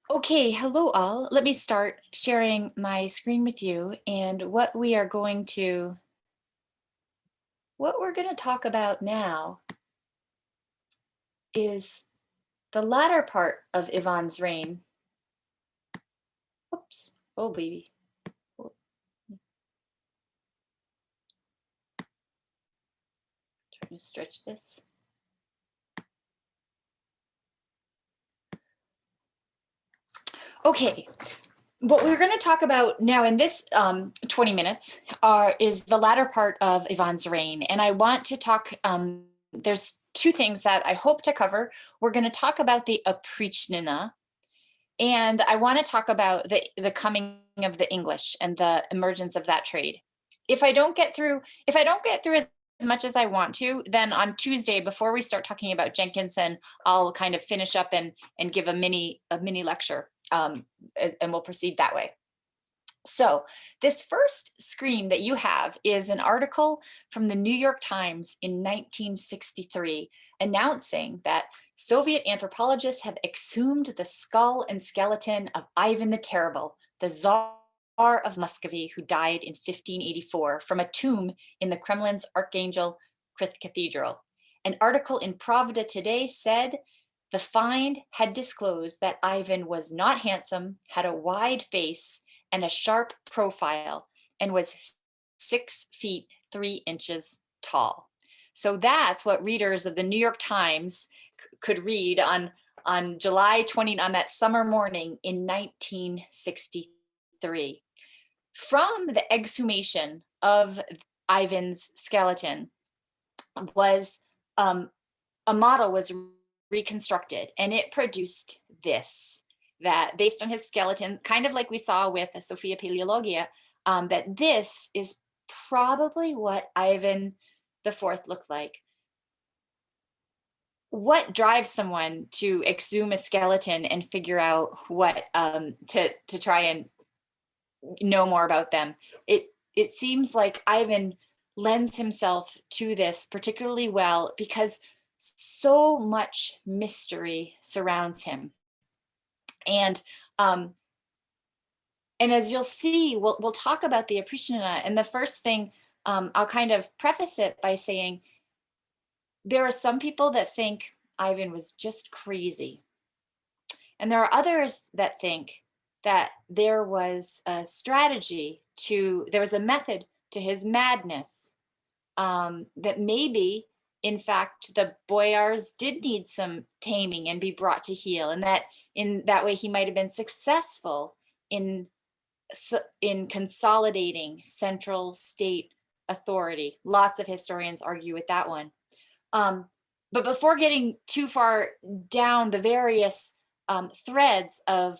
Okay, hello all. Let me start sharing my screen with you and what we're going to talk about now is the latter part of Ivan's reign. Oops. Oh baby. Oh, trying to stretch this. Okay, what we're going to talk about now in this 20 minutes is the latter part of Ivan's reign. And I want to talk, there's two things that I hope to cover. We're going to talk about the Oprichnina, and I want to talk about the coming of the English and the emergence of that trade. If I don't get through as much as I want to, then on Tuesday, before we start talking about Jenkinson, I'll kind of finish up and give a mini lecture, and we'll proceed that way. So this first screen that you have is an article from the New York Times in 1963 announcing that Soviet anthropologists have exhumed the skull and skeleton of Ivan the Terrible, the Tsar of Muscovy, who died in 1584, from a tomb in the Kremlin's Archangel Cathedral. An article in Pravda today said the find had disclosed that Ivan was not handsome, had a wide face, and a sharp profile, and was 6 feet 3 inches tall. So that's what readers of the New York Times could read on July 20, on that summer morning in 1963. From the exhumation of Ivan's skeleton was a model was reconstructed, and it produced this, that based on his skeleton, kind of like we saw with Sophia Paleologia, that this is probably what Ivan IV looked like. What drives someone to exhume a skeleton and figure out what to try and know more about them? It seems like Ivan lends himself to this particularly well because so much mystery surrounds him. And as you'll see, we'll talk about the Oprichnina. And the first thing, I'll kind of preface it by saying there are some people that think Ivan was just crazy. And there are others that think that there was a strategy there was a method to his madness, that maybe, in fact, the boyars did need some taming and be brought to heel, and that in that way he might have been successful in consolidating central state authority. Lots of historians argue with that one. But before getting too far down the various threads of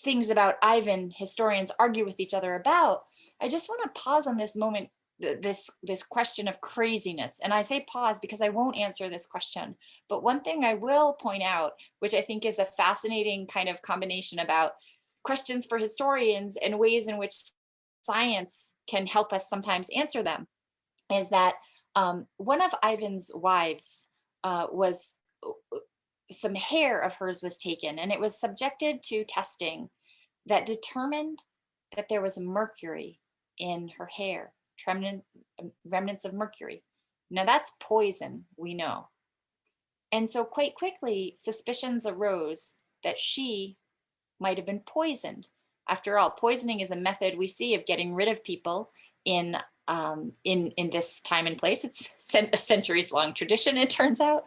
things about Ivan historians argue with each other about, I just want to pause on this moment, this question of craziness. And I say pause because I won't answer this question. But one thing I will point out, which I think is a fascinating kind of combination about questions for historians and ways in which science can help us sometimes answer them, is that one of Ivan's wives was some hair of hers was taken, and it was subjected to testing that determined that there was mercury in her hair, remnants of mercury. Now that's poison, we know. And so quite quickly, suspicions arose that she might have been poisoned. After all, poisoning is a method we see of getting rid of people in this time and place. It's a centuries-long tradition, it turns out.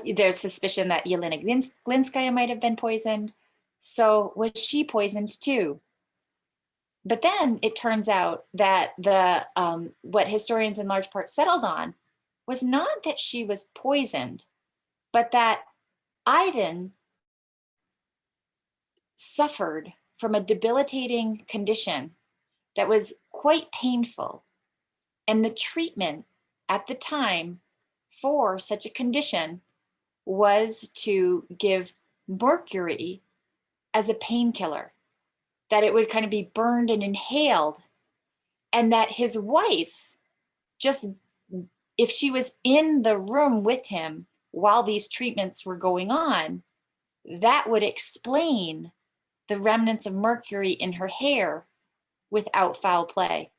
There's suspicion that Yelena Glinskaya might have been poisoned. So was she poisoned too? But then it turns out that what historians in large part settled on was not that she was poisoned, but that Ivan suffered from a debilitating condition that was quite painful. And the treatment at the time for such a condition was to give mercury as a painkiller, that it would kind of be burned and inhaled, and that his wife, just if she was in the room with him while these treatments were going on, that would explain the remnants of mercury in her hair without foul play.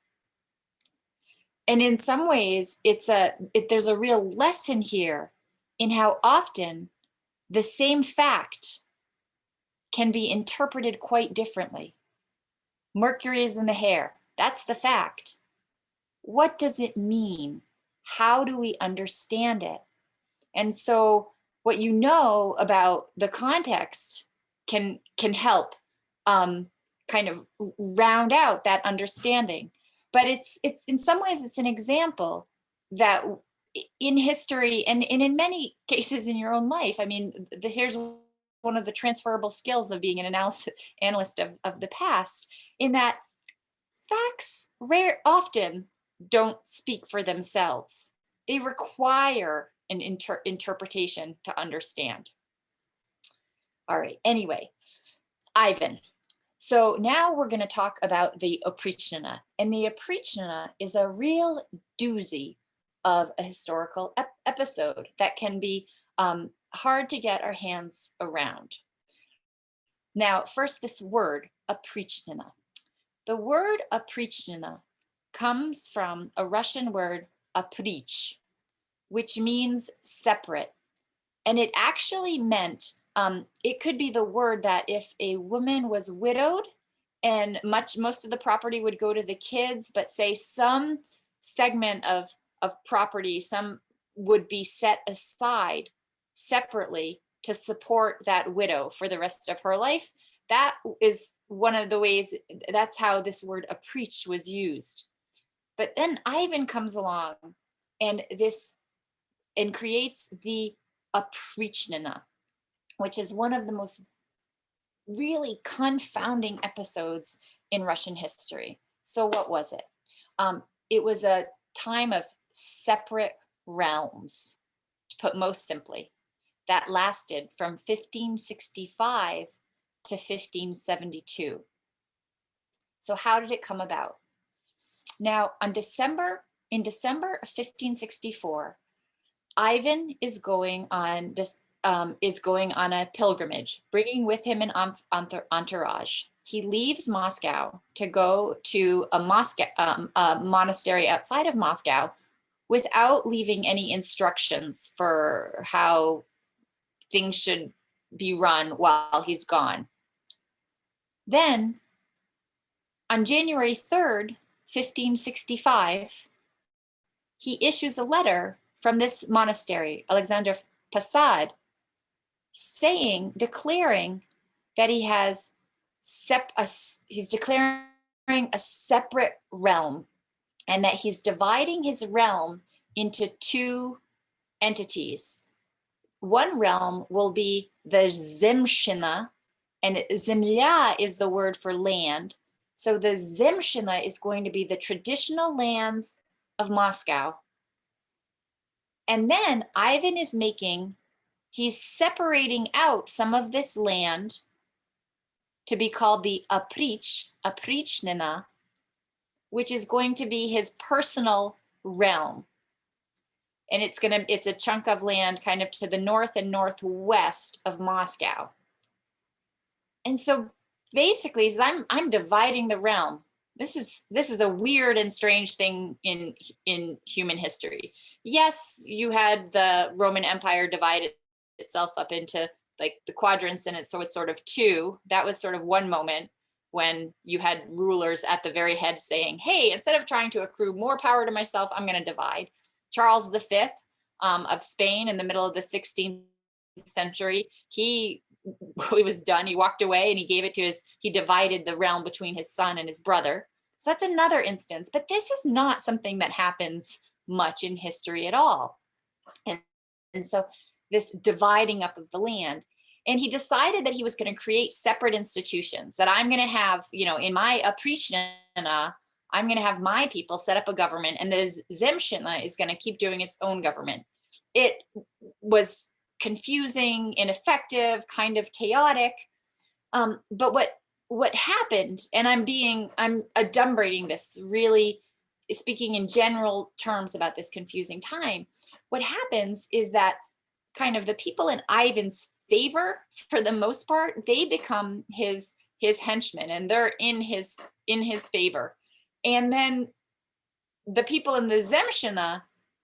And in some ways, there's a real lesson here in how often the same fact can be interpreted quite differently. Mercury is in the hair. That's the fact. What does it mean? How do we understand it? And so what you know about the context can help kind of round out that understanding. But it's in some ways it's an example that in history and in many cases in your own life, I mean, here's one of the transferable skills of being an analyst of the past, in that facts often don't speak for themselves. They require an interpretation to understand. All right, anyway, Ivan. So now we're going to talk about the Oprichnina. And the Oprichnina is a real doozy of a historical episode that can be hard to get our hands around. Now, first, this word, Oprichnina. The word Oprichnina comes from a Russian word, oprich, which means separate. And it actually meant, it could be the word that if a woman was widowed and most of the property would go to the kids, but say some segment of property, some would be set aside separately to support that widow for the rest of her life. That is one of the ways, that's how this word oprich was used. But then Ivan comes along and creates the Oprichnina, which is one of the most really confounding episodes in Russian history. So what was it? It was a time of separate realms, to put most simply, that lasted from 1565 to 1572. So how did it come about? Now, in December of 1564, Ivan is going on a pilgrimage, bringing with him an entourage. He leaves Moscow to go to a monastery outside of Moscow without leaving any instructions for how things should be run while he's gone. Then, on January 3rd, 1565, he issues a letter from this monastery, Alexander Posad, declaring that he's declaring a separate realm, and that he's dividing his realm into two entities. One realm will be the Zemshina, and Zemlya is the word for land. So the Zemshina is going to be the traditional lands of Moscow. And then Ivan he's separating out some of this land to be called the Oprichnina, which is going to be his personal realm. And it's a chunk of land kind of to the north and northwest of Moscow. And so basically, I'm dividing the realm. This is a weird and strange thing in human history. Yes, you had the Roman Empire divided itself up into like the quadrants, and it was sort of two. That was sort of one moment when you had rulers at the very head saying, hey, instead of trying to accrue more power to myself, I'm going to divide. Charles V of Spain in the middle of the 16th century, he was done. He walked away and he divided the realm between his son and his brother. So that's another instance, but this is not something that happens much in history at all. And so this dividing up of the land, and he decided that he was going to create separate institutions, that I'm going to have, in my Oprichnina, I'm going to have my people set up a government, and the Zemshina is going to keep doing its own government. It was confusing, ineffective, kind of chaotic. But what happened, and I'm adumbrating this, really speaking in general terms about this confusing time, what happens is that kind of the people in Ivan's favor, for the most part, they become his henchmen, and they're in his favor. And then the people in the Zemshina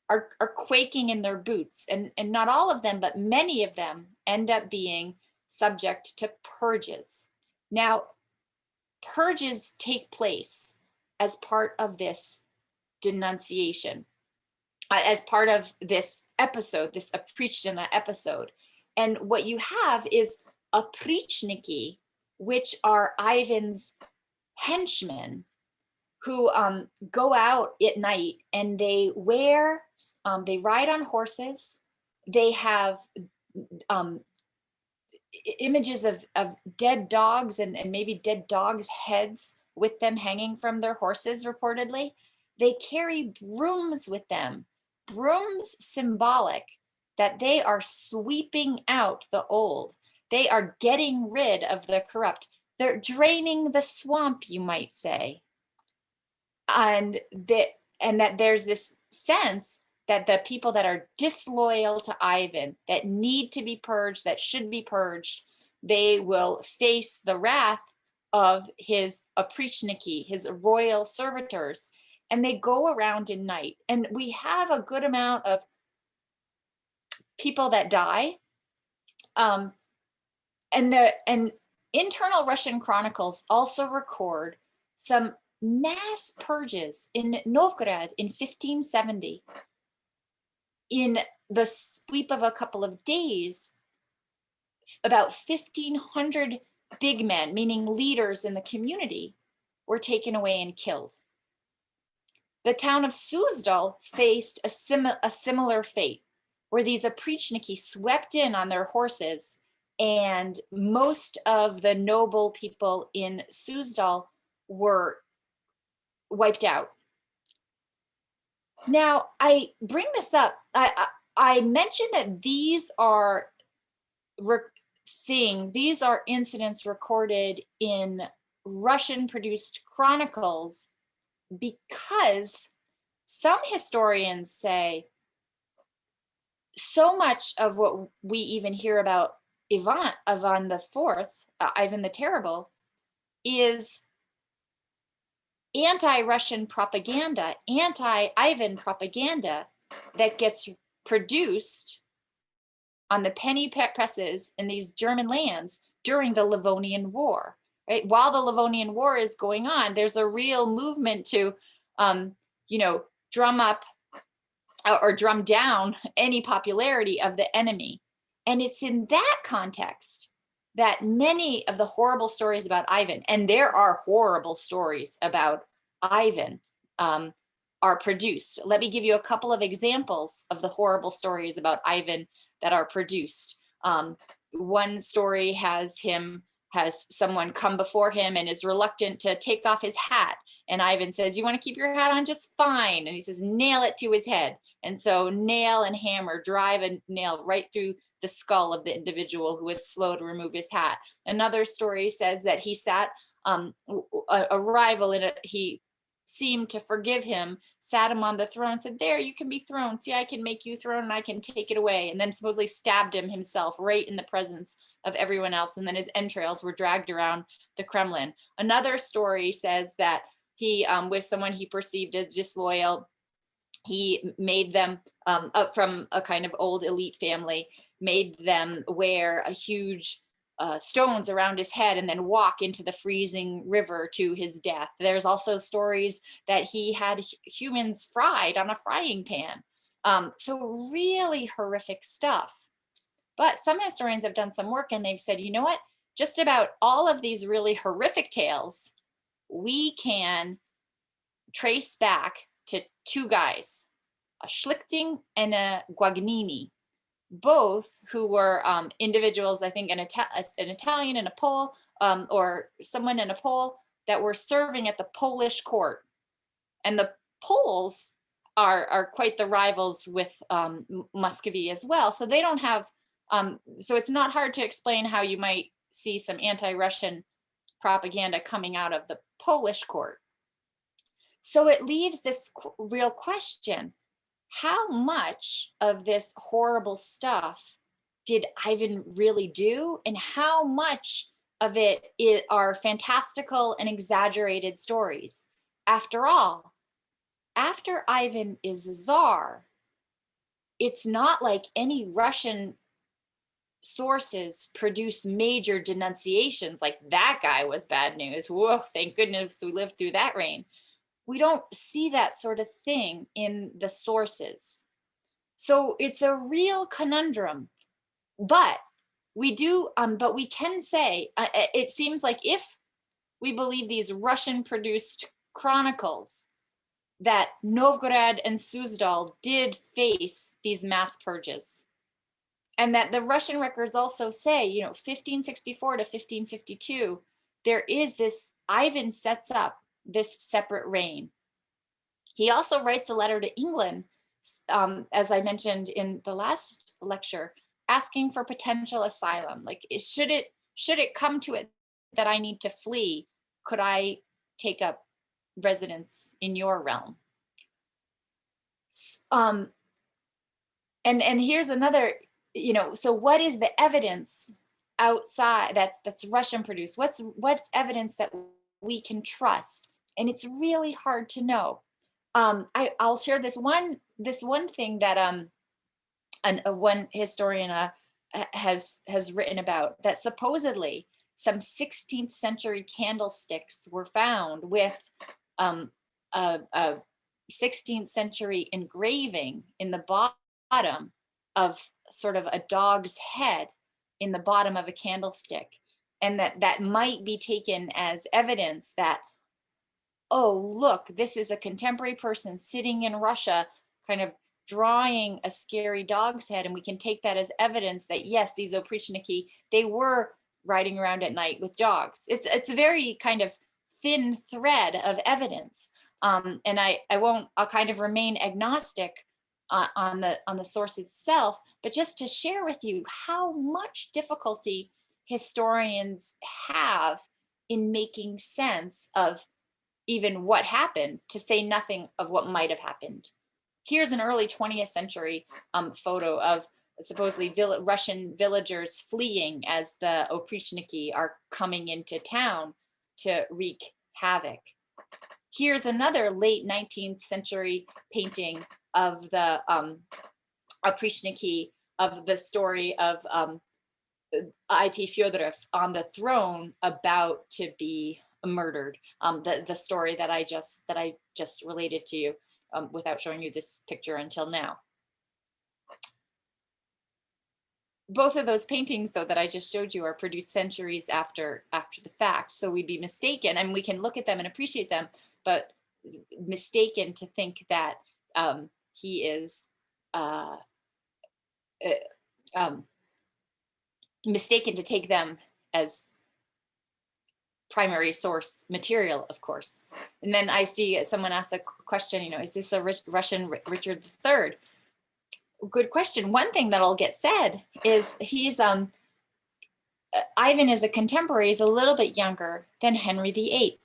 are quaking in their boots, and not all of them, but many of them end up being subject to purges. Now, purges take place as part of this denunciation, as part of this episode, this Oprichnina episode. And what you have is Oprichniki, which are Ivan's henchmen, who go out at night, and they ride on horses. They have images of dead dogs, and maybe dead dogs' heads with them hanging from their horses, reportedly. They carry brooms with them, brooms symbolic that they are sweeping out the old. They are getting rid of the corrupt. They're draining the swamp, you might say. And that there's this sense that the people that are disloyal to Ivan, that need to be purged, that should be purged, they will face the wrath of his Oprichniki, his royal servitors, and they go around in night. And we have a good amount of people that die. And internal Russian chronicles also record some mass purges in Novgorod in 1570. In the sweep of a couple of days, about 1,500 big men, meaning leaders in the community, were taken away and killed. The town of Suzdal faced a similar fate, where these Oprichniki swept in on their horses, and most of the noble people in Suzdal were wiped out. Now, I bring this up. I mentioned that these are incidents recorded in Russian-produced chronicles, because some historians say so much of what we even hear about Ivan the Fourth, Ivan the Terrible, is anti-Russian propaganda, anti-Ivan propaganda that gets produced on the penny presses in these German lands during the Livonian War. Right? While the Livonian War is going on, there's a real movement to, drum up or drum down any popularity of the enemy. And it's in that context that many of the horrible stories about Ivan, and there are horrible stories about Ivan, are produced. Let me give you a couple of examples of the horrible stories about Ivan that are produced. One story has someone come before him and is reluctant to take off his hat. And Ivan says, "You want to keep your hat on just fine." And he says, "Nail it to his head." And so nail and hammer drive a nail right through the skull of the individual who was slow to remove his hat. Another story says that he sat a rival he seemed to forgive him, sat him on the throne, said, "There, you can be thrown. See, I can make you throne and I can take it away." And then supposedly stabbed him himself right in the presence of everyone else. And then his entrails were dragged around the Kremlin. Another story says that he, with someone he perceived as disloyal, he made them, up from a kind of old elite family, made them wear a huge stones around his head and then walk into the freezing river to his death. There's also stories that he had humans fried on a frying pan. So really horrific stuff. But some historians have done some work and they've said, you know what, just about all of these really horrific tales, we can trace back to two guys, a Schlichting and a Guagnini, both who were individuals, I think an Italian and a Pole, or someone in a Pole, that were serving at the Polish court. And the Poles are quite the rivals with Muscovy as well. So they don't have, so it's not hard to explain how you might see some anti-Russian propaganda coming out of the Polish court. So it leaves this real question. how much of this horrible stuff did Ivan really do, and how much of it are fantastical and exaggerated stories? After all, after Ivan is a czar, it's not like any Russian sources produce major denunciations like that guy was bad news. Whoa, thank goodness we lived through that reign. We don't see that sort of thing in the sources. So it's a real conundrum, but but we can say, it seems like if we believe these Russian produced chronicles, that Novgorod and Suzdal did face these mass purges. And that the Russian records also say, 1564 to 1552, there is this, Ivan sets up this separate reign. He also writes a letter to England, as I mentioned in the last lecture, asking for potential asylum. Like, should it come to it that I need to flee, could I take up residence in your realm? Um, and here's another, so what is the evidence outside that's Russian produced? What's evidence that we can trust? And it's really hard to know. I'll share this one thing that one historian has written about, that supposedly some 16th century candlesticks were found with a 16th century engraving in the bottom of sort of a dog's head in the bottom of a candlestick, and that might be taken as evidence that, oh, look, this is a contemporary person sitting in Russia, kind of drawing a scary dog's head. And we can take that as evidence that, yes, these Oprichniki, they were riding around at night with dogs. It's a very kind of thin thread of evidence. And I'll kind of remain agnostic on the source itself, but just to share with you how much difficulty historians have in making sense of even what happened, to say nothing of what might have happened. Here's an early 20th century photo of supposedly Russian villagers fleeing as the Oprichniki are coming into town to wreak havoc. Here's another late 19th century painting of the Oprichniki, of the story of I.P. Fyodorov on the throne, about to be murdered. The story that I just related to you, without showing you this picture until now. Both of those paintings, though, that I just showed you, are produced centuries after the fact. So we'd be mistaken, and we can look at them and appreciate them, but mistaken to think that he is mistaken to take them as primary source material, of course. And then I see someone ask a question, is this a Russian Richard III? Good question. One thing that'll get said is he's Ivan, as a contemporary, is a little bit younger than Henry VIII,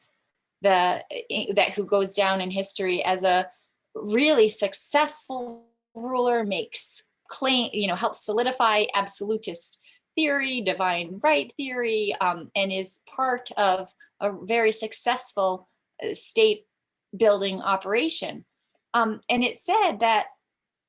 who goes down in history as a really successful ruler, makes claim, helps solidify absolutist theory, divine right theory, and is part of a very successful state building operation. And it said that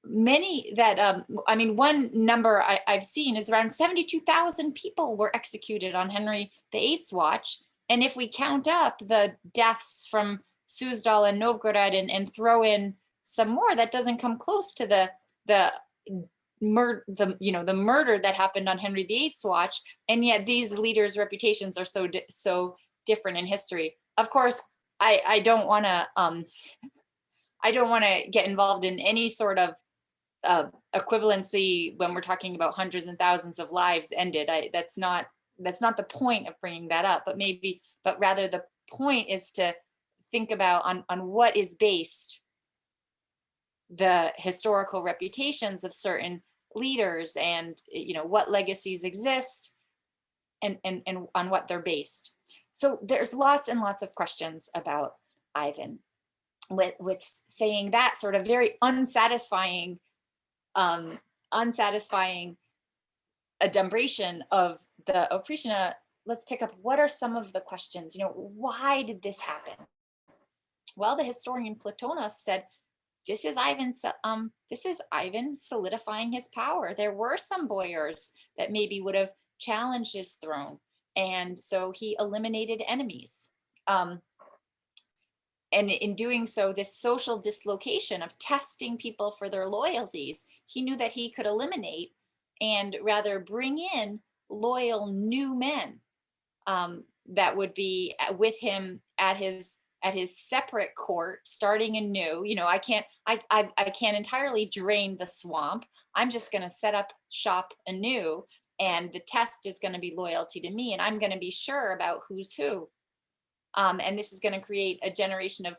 one number I've seen is around 72,000 people were executed on Henry VIII's watch. And if we count up the deaths from Suzdal and Novgorod and throw in some more, that doesn't come close to the murder that happened on Henry VIII's watch. And yet these leaders' reputations are so different in history. Of course, I don't want to get involved in any sort of equivalency when we're talking about hundreds and thousands of lives ended. That's not the point of bringing that up, but rather the point is to think about on what is based the historical reputations of certain leaders, and what legacies exist, and on what they're based. So there's lots and lots of questions about Ivan. with saying that sort of very unsatisfying, um, unsatisfying adumbration of the Oprichnina, let's pick up what are some of the questions. Why did this happen? Well, the historian Platonov said this is Ivan solidifying his power. There were some boyars that maybe would have challenged his throne, and so he eliminated enemies. And in doing so, this social dislocation of testing people for their loyalties, he knew that he could eliminate and rather bring in loyal new men, that would be with him at his separate court, starting anew. I can't entirely drain the swamp. I'm just going to set up shop anew, and the test is going to be loyalty to me, and I'm going to be sure about who's who. And this is going to create a generation of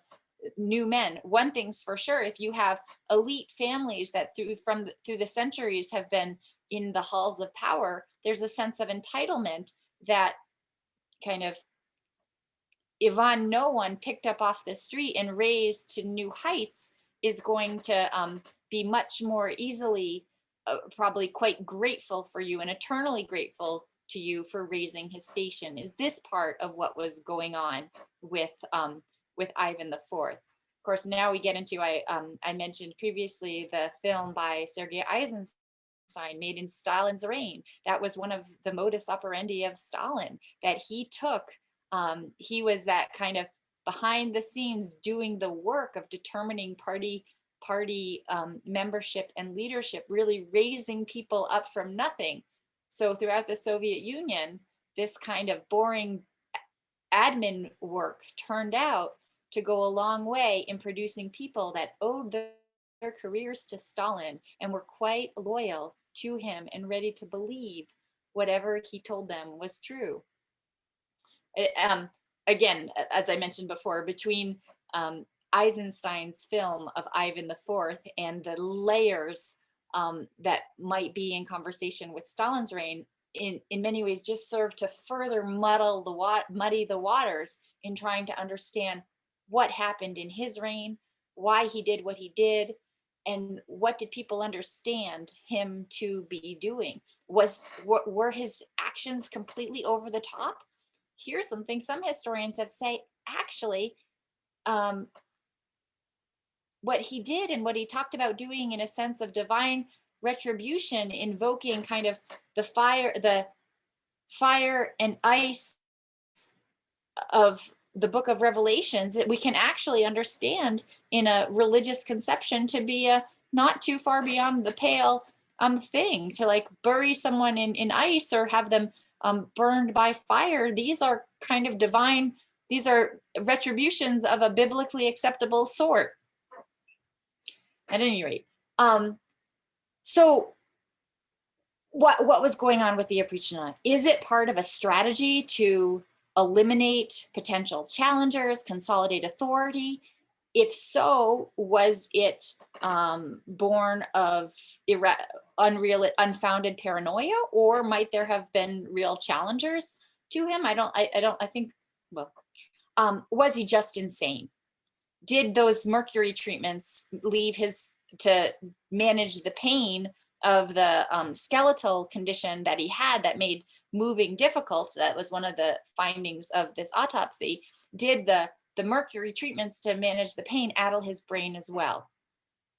new men. One thing's for sure: if you have elite families that through the centuries have been in the halls of power, there's a sense of entitlement that kind of Ivan no one picked up off the street and raised to new heights is going to be much more easily, probably quite grateful for you and eternally grateful to you for raising his station. Is this part of what was going on with Ivan the Fourth? Of course, now we get into, I mentioned previously the film by Sergei Eisenstein made in Stalin's reign. That was one of the modus operandi of Stalin, that he took, he was that kind of behind the scenes doing the work of determining party membership and leadership, really raising people up from nothing. So throughout the Soviet Union, this kind of boring admin work turned out to go a long way in producing people that owed their careers to Stalin and were quite loyal to him and ready to believe whatever he told them was true. Again, as I mentioned before, between Eisenstein's film of Ivan the Fourth and the layers that might be in conversation with Stalin's reign, in many ways just serve to further muddy the waters in trying to understand what happened in his reign, why he did what he did, and what did people understand him to be doing. Were his actions completely over the top? Here's something some historians have said, actually, what he did and what he talked about doing in a sense of divine retribution, invoking kind of the fire and ice of the book of Revelations, that we can actually understand in a religious conception to be a not too far beyond the pale thing, to like bury someone in ice or have them burned by fire. These are kind of divine, these are retributions of a biblically acceptable sort. At any rate, so what was going on with the Oprichnina? Is it part of a strategy to eliminate potential challengers, consolidate authority? If so, was it born of unfounded paranoia, or might there have been real challengers to him? I think, well, was he just insane? Did those mercury treatments leave to manage the pain of the skeletal condition that he had that made moving difficult? That was one of the findings of this autopsy. Did the mercury treatments to manage the pain addle his brain as well?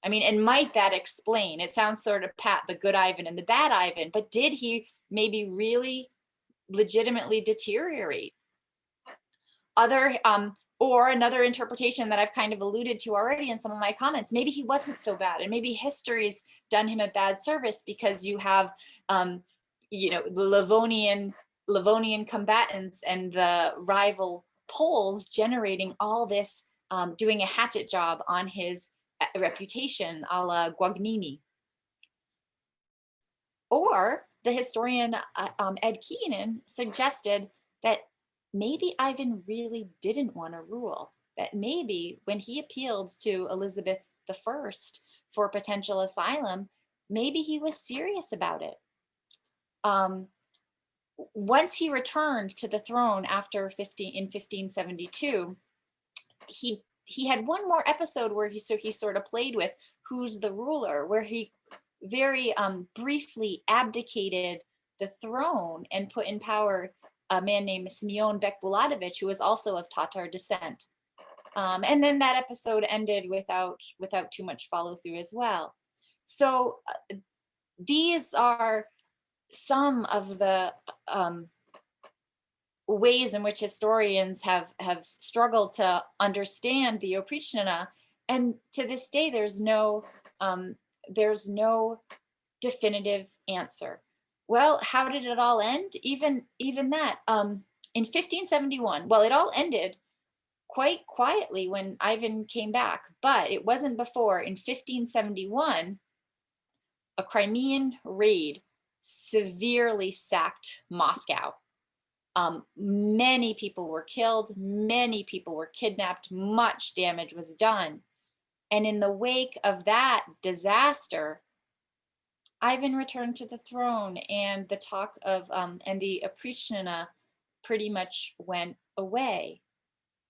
I mean, and might that explain? It sounds sort of pat the good Ivan and the bad Ivan, but did he maybe really legitimately deteriorate? Or another interpretation that I've kind of alluded to already in some of my comments, maybe he wasn't so bad, and maybe history's done him a bad service, because you have, the Livonian combatants and the rival Poles generating all this, doing a hatchet job on his reputation, a la Guagnini. Or the historian Ed Keenan suggested that maybe Ivan really didn't want to rule, that maybe when he appealed to Elizabeth I for potential asylum, maybe he was serious about it. Once he returned to the throne in 1572, he he had one more episode where he sort of played with who's the ruler, where he very briefly abdicated the throne and put in power a man named Simeon Bekbuladovich, who was also of Tatar descent. And then that episode ended without too much follow through as well. So these are some of the ways in which historians have struggled to understand the Oprichnina, and to this day there's no definitive answer. Well, how did it all end? Even that, in 1571, well, it all ended quite quietly when Ivan came back, but it wasn't before in 1571 a Crimean raid severely sacked Moscow. Many people were killed, many people were kidnapped, much damage was done. And in the wake of that disaster, Ivan returned to the throne, and the talk of and the Oprichnina pretty much went away.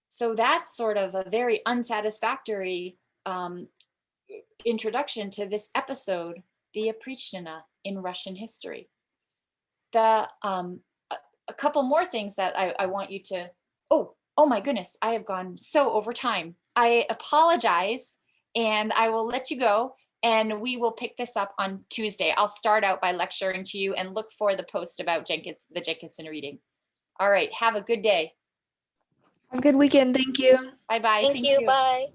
So that's sort of a very unsatisfactory introduction to this episode, the Oprichnina in Russian history. The a couple more things that I want you to, oh my goodness, I have gone so over time. I apologize, and I will let you go, and we will pick this up on Tuesday. I'll start out by lecturing to you and look for the post about the Jenkinson reading. All right, have a good day. Have a good weekend. Thank you. Bye-bye. Thank you. Bye.